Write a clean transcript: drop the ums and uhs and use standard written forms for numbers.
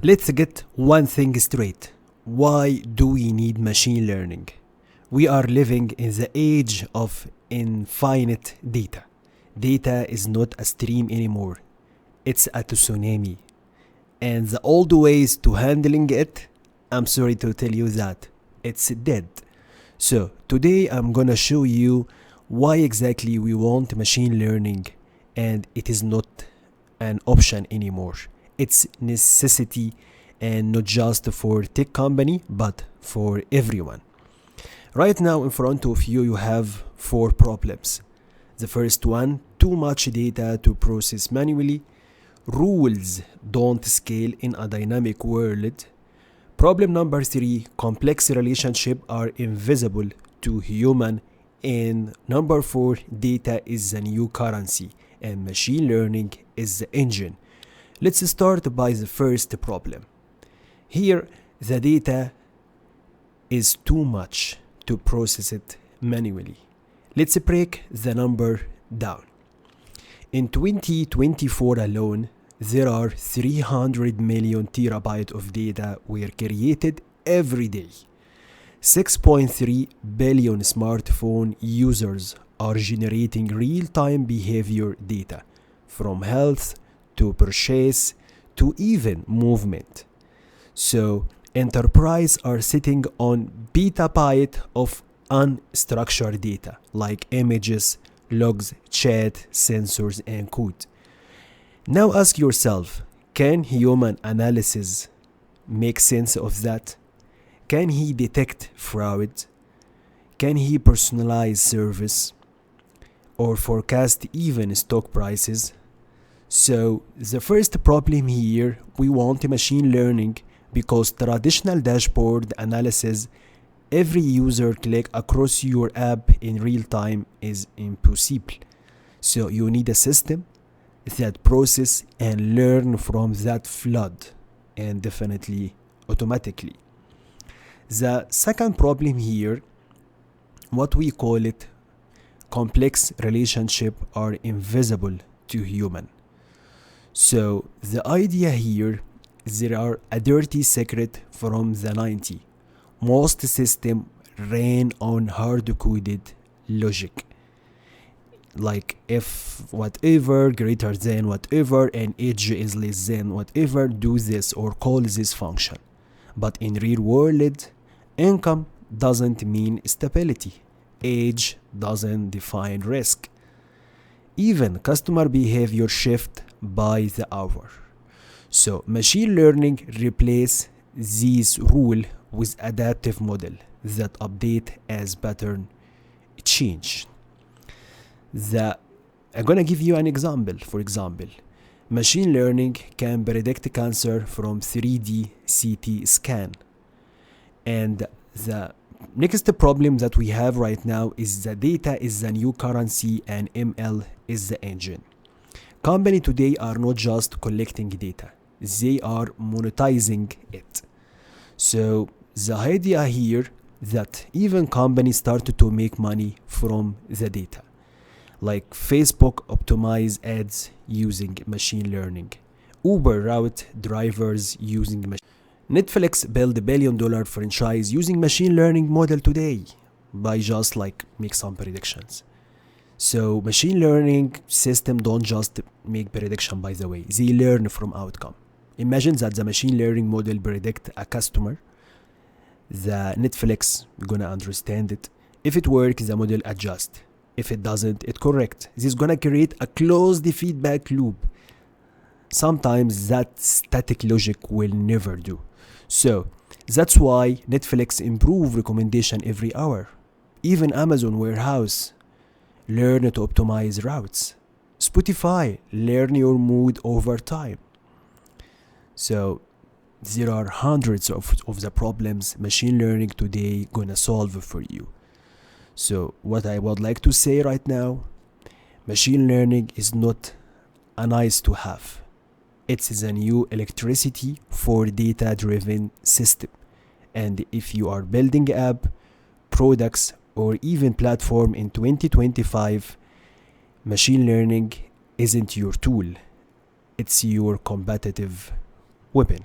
Let's get one thing straight. Why do we need machine learning? We are living in the age of infinite data. Data is not a stream anymore, it's a tsunami. And the old ways to handling it, I'm sorry to tell you that, it's dead. So today I'm gonna show you why exactly we want machine learning and it is not an option anymore. It's necessity and not just for tech company but for everyone. Right now in front of you you have four problems. The first one, too much data to process manually. Rules don't scale in a dynamic world. Problem number three, complex relationships are invisible to human. And number four, data is the new currency and machine learning is the engine. Let's start by the first problem. Here, the data is too much to process it manually. Let's break the number down. In 2024 alone, there are 300 million terabytes of data were created every day. 6.3 billion smartphone users are generating real-time behavior data, from health to purchase to even movement. So, enterprises are sitting on petabytes of unstructured data like images, logs, chat, sensors, and code. Now ask yourself, can human analysis make sense of that? Can he detect fraud? Can he personalize service or forecast even stock prices? So the first problem here, we want machine learning because traditional dashboard analysis, every user click across your app in real time is impossible. So you need a system that process and learn from that flood, and definitely automatically. The second problem here, what we call it, complex relationship are invisible to human. So the idea here, there are a dirty secret from the 90s. Most systems ran on hard-coded logic. Like if whatever greater than whatever and age is less than whatever, do this or call this function. But in real world, income doesn't mean stability. Age doesn't define risk. Even customer behavior shift by the hour. So machine learning replace these rule with adaptive model that update as pattern change. I'm gonna give you an example. For example, machine learning can predict cancer from 3D CT scan. And the next problem that we have right now is the data is the new currency and ML is the engine. Companies today are not just collecting data, they are monetizing it. So the idea here that even companies started to make money from the data. Like Facebook optimize ads using machine learning. Uber route drivers using machine. Netflix build $1 billion franchise using machine learning model today by just like make some predictions. So machine learning system don't just make prediction, by the way, they learn from outcome. Imagine that the machine learning model predict a customer, the Netflix gonna understand it. If it works, the model adjust. If it doesn't, it correct. This is gonna create a closed feedback loop. Sometimes that static logic will never do. So that's why Netflix improve recommendation every hour. Even Amazon warehouse learn to optimize routes. Spotify learn your mood over time. So there are hundreds of the problems machine learning today gonna solve for you. So what I would like to say right now, machine learning is not a nice to have. It's the new electricity for data-driven system. And if you are building app, products, or even platform in 2025, machine learning isn't your tool. It's your competitive weapon.